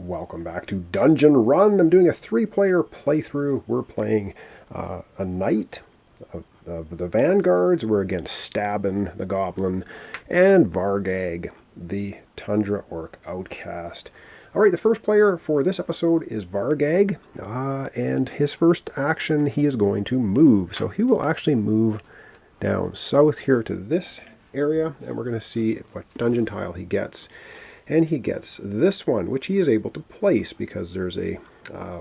Welcome back to Dungeon Run. I'm doing a 3-player playthrough. We're playing a knight of the vanguards. We're against Stabin, the goblin, and Vargag, the tundra orc outcast. Alright, the first player for this episode is Vargag, and his first action, he is going to move. So he will actually move down south here to this area, and we're going to see what dungeon tile he gets. And he gets this one, which he is able to place because there's a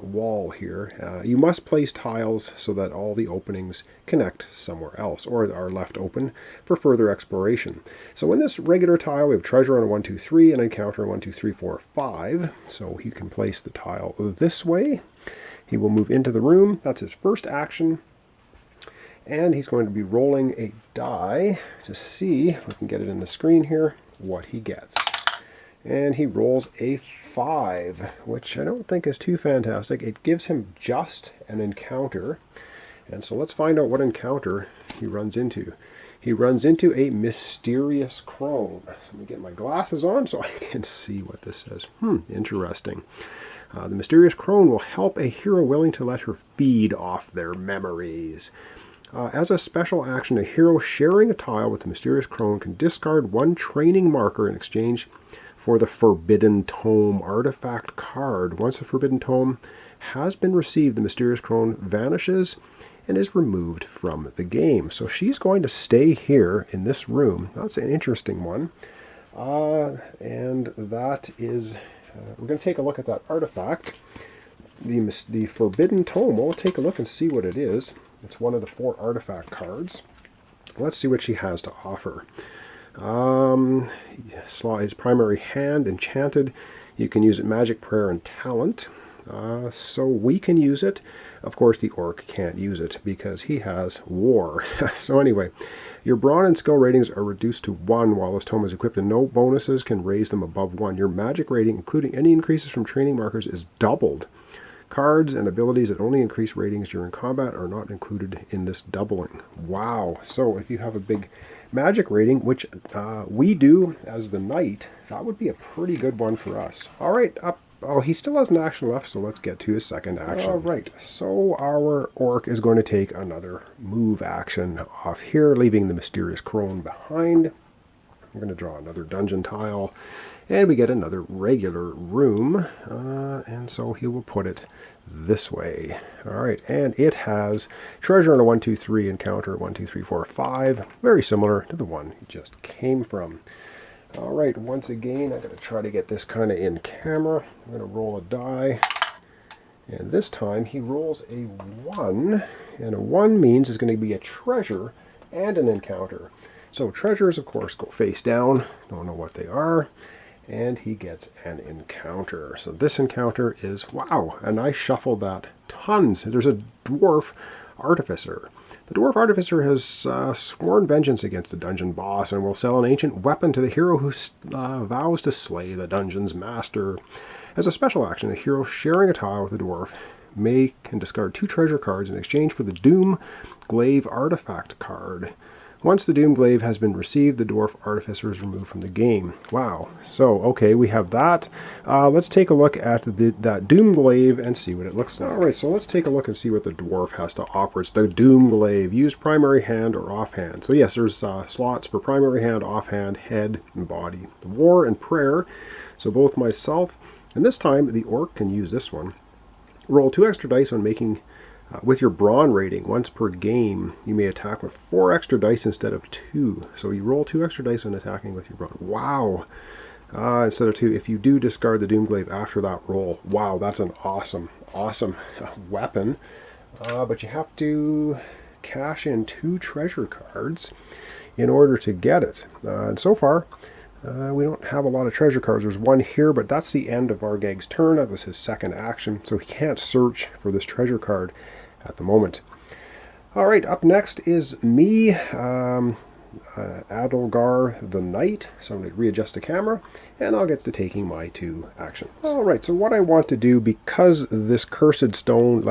wall here. You must place tiles so that all the openings connect somewhere else or are left open for further exploration. So in this regular tile, we have treasure on a 1, 2, 3 and encounter 1, 2, 3, 4, 5. So he can place the tile this way. He will move into the room. That's his first action. And he's going to be rolling a die to see, if we can get it in the screen here, what he gets. And he rolls a 5, which I don't think is too fantastic. It gives him just an encounter. And so let's find out what encounter he runs into. He runs into a mysterious crone. Let me get my glasses on so I can see what this says. Interesting. The mysterious crone will help a hero willing to let her feed off their memories. As a special action, a hero sharing a tile with the mysterious crone can discard one training marker in exchange for the Forbidden Tome artifact card. Once the Forbidden Tome has been received, the mysterious crone vanishes and is removed from the game. So she's going to stay here in this room. That's an interesting one. And that is, we're going to take a look at that artifact. The Forbidden Tome, we'll take a look and see what it is. It's one of the 4 artifact cards. Let's see what she has to offer. His primary hand, enchanted. You can use it magic, prayer, and talent. So we can use it. Of course, the orc can't use it because he has war. So anyway, your brawn and skill ratings are reduced to 1 while this tome is equipped, and no bonuses can raise them above 1. Your magic rating, including any increases from training markers, is doubled. Cards and abilities that only increase ratings during combat are not included in this doubling. Wow. So if you have a big magic rating, which we do as the knight, that would be a pretty good one for us. All right, up. Oh, he still has an action left, so let's get to his second action. All right, so our orc is going to take another move action off here, leaving the mysterious crone behind. We're going to draw another dungeon tile, and we get another regular room, and so he will put it this way. All right, and it has treasure on a 1, 2, 3, encounter 1, 2, 3, 4, 5, very similar to the one he just came from. All right, once again, I'm going to try to get this kind of in camera. I'm going to roll a die, and this time he rolls a 1, and a 1 means it's going to be a treasure and an encounter. So treasures, of course, go face down. Don't know what they are. And he gets an encounter. So this encounter is, wow, and I shuffled that tons. There's a dwarf artificer. The dwarf artificer has sworn vengeance against the dungeon boss and will sell an ancient weapon to the hero who vows to slay the dungeon's master. As a special action, a hero sharing a tile with the dwarf can discard 2 treasure cards in exchange for the Doom Glaive artifact card. Once the Doom Glaive has been received, the Dwarf Artificer is removed from the game. Wow. So, okay, we have that. Let's take a look at that Doom Glaive and see what it looks like. Alright, so let's take a look and see what the Dwarf has to offer. It's the Doom Glaive. Use primary hand or offhand. So yes, there's slots for primary hand, offhand, head, and body. War and prayer. So both myself, and this time the orc can use this one. Roll 2 extra dice when making... with your brawn rating, once per game, you may attack with 4 extra dice instead of 2. So you roll 2 extra dice when attacking with your brawn. Wow! Instead of 2, if you do discard the Doom Glaive after that roll. Wow, that's an awesome weapon. But you have to cash in 2 treasure cards in order to get it. And so far, we don't have a lot of treasure cards. There's 1 here, but that's the end of Vargag's turn. That was his second action, so he can't search for this treasure card at the moment. All right, up next is me, Adilgar the Knight. So I'm going to readjust the camera, and I'll get to taking my 2 actions. All right, so what I want to do, because this cursed stone,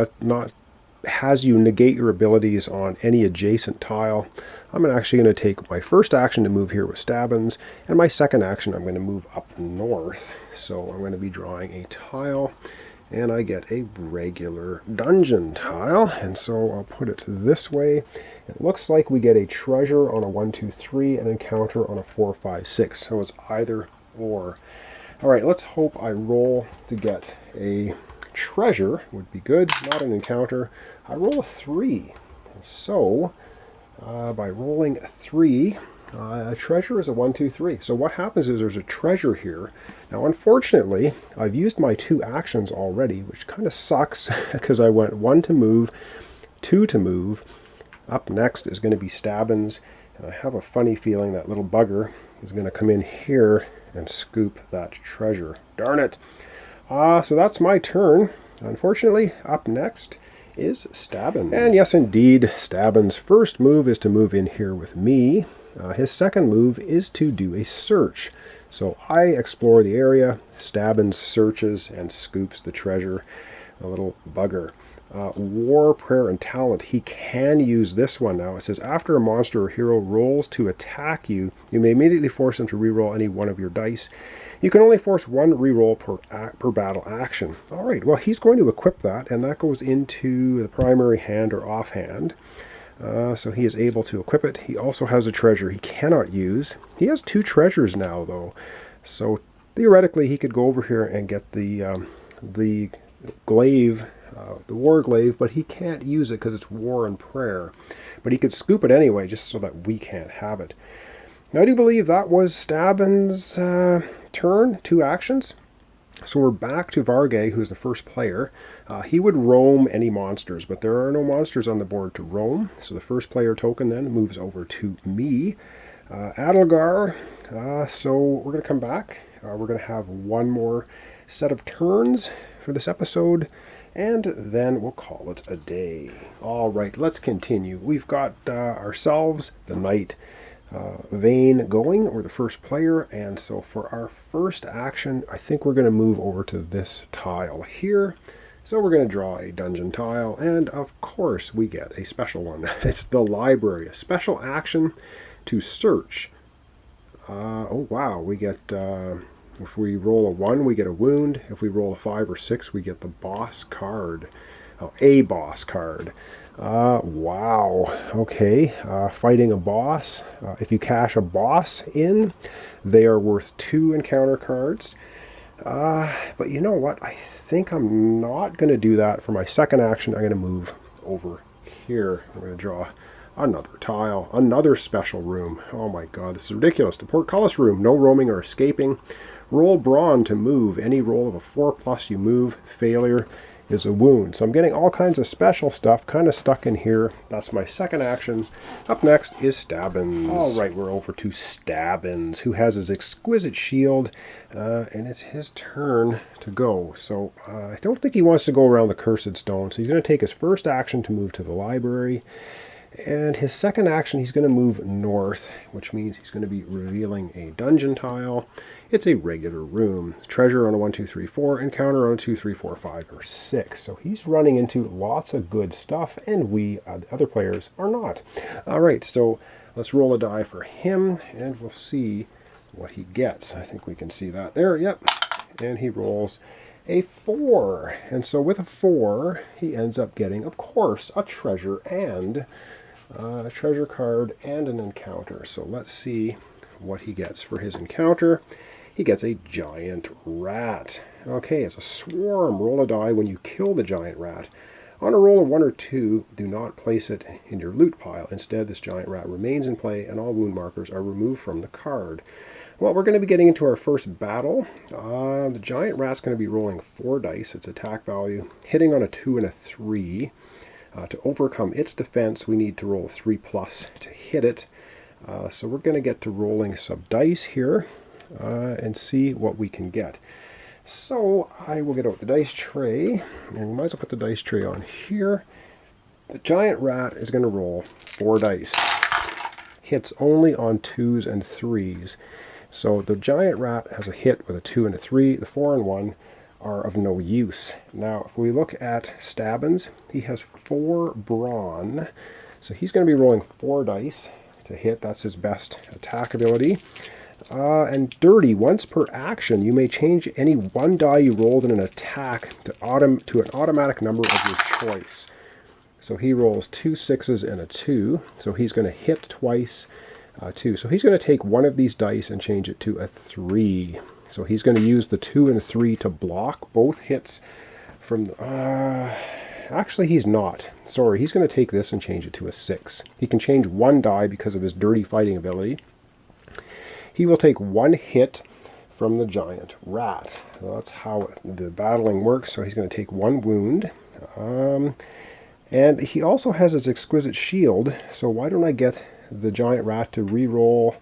has you negate your abilities on any adjacent tile. I'm actually going to take my first action to move here with Stabbins, and my second action I'm going to move up north. So I'm going to be drawing a tile, and I get a regular dungeon tile, and so I'll put it this way. It looks like we get a treasure on a 1, 2, 3, and encounter on a 4, 5, 6. So it's either or. All right, let's hope I roll to get a treasure. Would be good, not an encounter. I roll a 3. So by rolling a 3, a treasure is a 1, 2, 3. So what happens is there's a treasure here. Now, unfortunately, I've used my 2 actions already, which kind of sucks because I went 1 to move, 2 to move. Up next is going to be Stabbins, and I have a funny feeling that little bugger is going to come in here and scoop that treasure. Darn it! So that's my turn. Unfortunately, up next is Stabbins. And yes, indeed, Stabbins' first move is to move in here with me. His second move is to do a search. So I explore the area, Stabbins searches and scoops the treasure, a little bugger. War, Prayer, and Talent. He can use this one now. It says, after a monster or hero rolls to attack you, you may immediately force him to reroll any one of your dice. You can only force 1 reroll per battle action. All right, well, he's going to equip that, and that goes into the primary hand or offhand. So he is able to equip it. He also has a treasure he cannot use. He has 2 treasures now, though. So theoretically, he could go over here and get the glaive, the war glaive, but he can't use it because it's War and Prayer. But he could scoop it anyway, just so that we can't have it. Now, I do believe that was Stabbins' turn, 2 actions. So we're back to Varg, who's the first player. He would roam any monsters, but there are no monsters on the board to roam. So the first player token then moves over to me. Adilgar, so we're going to come back. We're going to have 1 more set of turns for this episode, and then we'll call it a day. All right, let's continue. We've got ourselves the knight Vayne going, or the first player, and so for our first action, I think we're going to move over to this tile here. So we're going to draw a dungeon tile, and of course we get a special one. It's the library, a special action to search. Oh wow, we get, if we roll a 1, we get a wound. If we roll a 5 or 6, we get the boss card. Oh, a boss card. Wow. Okay. Fighting a boss. If you cash a boss in, they are worth 2 encounter cards. But you know what? I think I'm not going to do that for my second action. I'm going to move over here. I'm going to draw another tile, another special room. Oh my god, this is ridiculous. The portcullis room. No roaming or escaping. Roll brawn to move. Any roll of a 4+ you move. Failure is a wound. So I'm getting all kinds of special stuff kind of stuck in here. That's my second action. Up next is Stabbins. All right, we're over to Stabbins, who has his exquisite shield, and it's his turn to go. So I don't think he wants to go around the Cursed Stone, so he's going to take his first action to move to the library. And his second action, he's going to move north, which means he's going to be revealing a dungeon tile. It's a regular room. Treasure on a 1, 2, 3, 4. Encounter on a 2, 3, 4, 5, or 6. So he's running into lots of good stuff, and we, the other players, are not. All right, so let's roll a die for him, and we'll see what he gets. I think we can see that there. Yep. And he rolls a 4. And so with a 4, he ends up getting, of course, a treasure and a treasure card and an encounter. So let's see what he gets for his encounter. He gets a giant rat. Okay, it's a swarm. Roll a die when you kill the giant rat. On a roll of 1 or 2, do not place it in your loot pile. Instead, this giant rat remains in play and all wound markers are removed from the card. Well, we're going to be getting into our first battle. The giant rat's going to be rolling 4 dice. Its attack value, hitting on a 2 and a 3. To overcome its defense, we need to roll 3+ to hit it. So we're going to get to rolling some dice here and see what we can get. So I will get out the dice tray, and we might as well put the dice tray on here. The giant rat is going to roll 4 dice. Hits only on 2s and 3s. So the giant rat has a hit with a 2 and a 3. The 4 and 1 are of no use. Now, if we look at Stabbins, he has 4 brawn, so he's going to be rolling 4 dice to hit. That's his best attack ability. And Dirty, once per action, you may change any 1 die you rolled in an attack to an automatic number of your choice. So he rolls 2 6s and a 2, so he's going to hit twice, 2. So he's going to take one of these dice and change it to a 3. So he's going to use the 2 and 3 to block both hits from the... actually, he's not. Sorry, he's going to take this and change it to a 6. He can change 1 die because of his Dirty fighting ability. He will take 1 hit from the giant rat. So that's how the battling works. So he's going to take 1 wound. And he also has his exquisite shield. So why don't I get the giant rat to re-roll?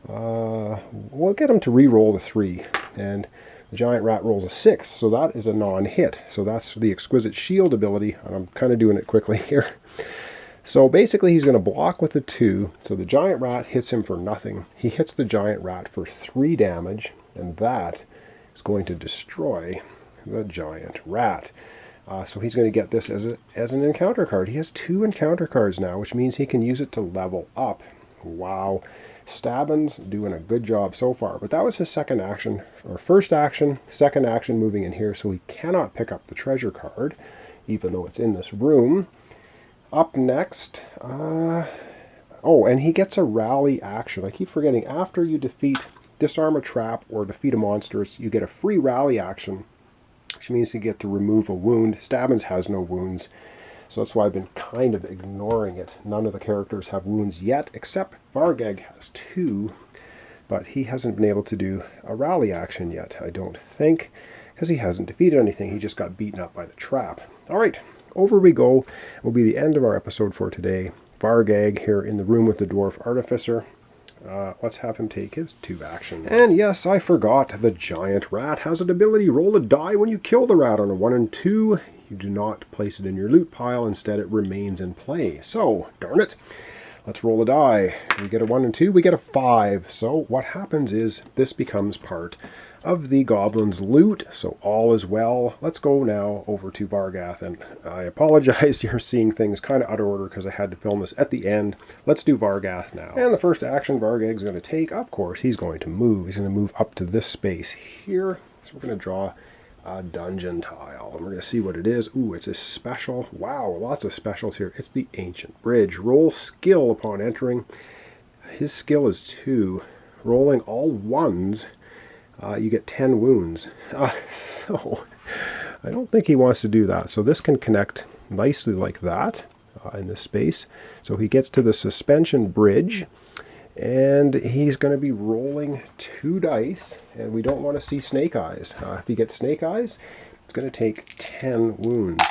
We'll get him to re-roll the 3. And the giant rat rolls a 6. So that is a non-hit. So that's the exquisite shield ability. And I'm kind of doing it quickly here. So basically he's going to block with the 2, so the giant rat hits him for nothing. He hits the giant rat for 3 damage, and that is going to destroy the giant rat. So he's going to get this as an encounter card. He has 2 encounter cards now, which means he can use it to level up. Wow. Stabbins doing a good job so far. But that was his second action, or first action, second action moving in here, so he cannot pick up the treasure card, even though it's in this room. Up next, oh, and he gets a rally action. I keep forgetting, after you disarm a trap or defeat a monster, you get a free rally action, which means you get to remove a wound. Stabbins has no wounds, so that's why I've been kind of ignoring it. None of the characters have wounds yet, except Barg has 2, but he hasn't been able to do a rally action yet, I don't think, because he hasn't defeated anything. He just got beaten up by the trap. All right. Over we go. Will be the end of our episode for today. Barg here in the room with the Dwarf Artificer. Let's have him take his 2 actions. And yes, I forgot, the giant rat has an ability. Roll a die when you kill the rat on a 1 and 2. You do not place it in your loot pile. Instead, it remains in play. So, darn it. Let's roll a die. We get a 1 and 2. We get a 5. So what happens is this becomes part of the goblin's loot, so all is well. Let's go now over to Vargath, and I apologize, you're seeing things kind of out of order because I had to film this at the end. Let's do Vargath now. And the first action Vargag's going to take, of course, he's going to move. He's going to move up to this space here. So we're going to draw a dungeon tile, and we're going to see what it is. Ooh, it's a special. Wow, lots of specials here. It's the Ancient Bridge. Roll skill upon entering. His skill is 2. Rolling all 1s. You get 10 wounds. So I don't think he wants to do that. So this can connect nicely like that in this space. So he gets to the suspension bridge, and he's going to be rolling 2 dice, and we don't want to see snake eyes. If he gets snake eyes, it's going to take 10 wounds.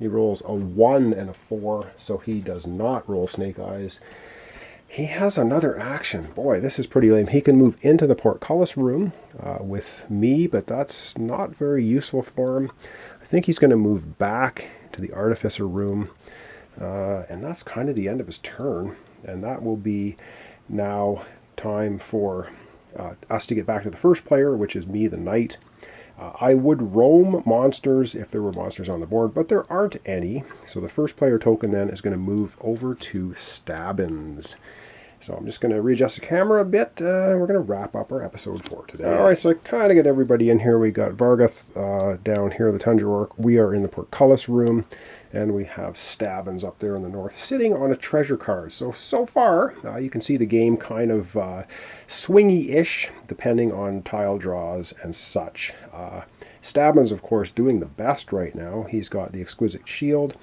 He rolls a 1 and a 4, so he does not roll snake eyes. He has another action. Boy, this is pretty lame. He can move into the portcullis room with me, but that's not very useful for him. I think he's going to move back to the artificer room, and that's kind of the end of his turn. And that will be now time for us to get back to the first player, which is me, the knight. I would roam monsters if there were monsters on the board, but there aren't any. So the first player token then is going to move over to Stabbins. So I'm just going to readjust the camera a bit. We're going to wrap up our episode for today. All right, so I kind of get everybody in here. We got Vargath down here, the Tundra Orc. We are in the portcullis room, and we have Stabbins up there in the north, sitting on a treasure card. So far, you can see the game kind of swingy-ish, depending on tile draws and such. Stabbins, of course, doing the best right now. He's got the Exquisite Shield.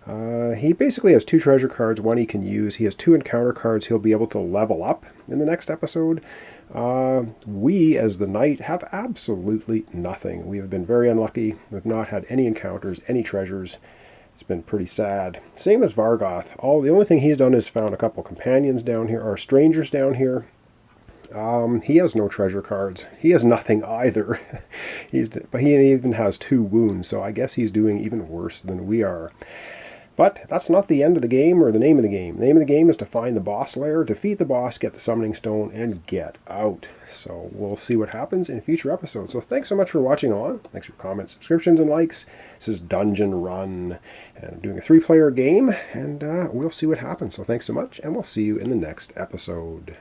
He basically has 2 treasure cards, 1 he can use. He has 2 encounter cards he'll be able to level up in the next episode. We, as the knight, have absolutely nothing. We have been very unlucky. We've not had any encounters, any treasures. It's been pretty sad. Same as Vargath. The only thing he's done is found a couple companions down here, or strangers down here. He has no treasure cards. He has nothing either. But he even has 2 wounds, so I guess he's doing even worse than we are. But that's not the end of the game or the name of the game. The name of the game is to find the boss lair, defeat the boss, get the summoning stone, and get out. So we'll see what happens in future episodes. So thanks so much for watching on. Thanks for comments, subscriptions, and likes. This is Dungeon Run, and I'm doing a 3-player game, and we'll see what happens. So thanks so much, and we'll see you in the next episode.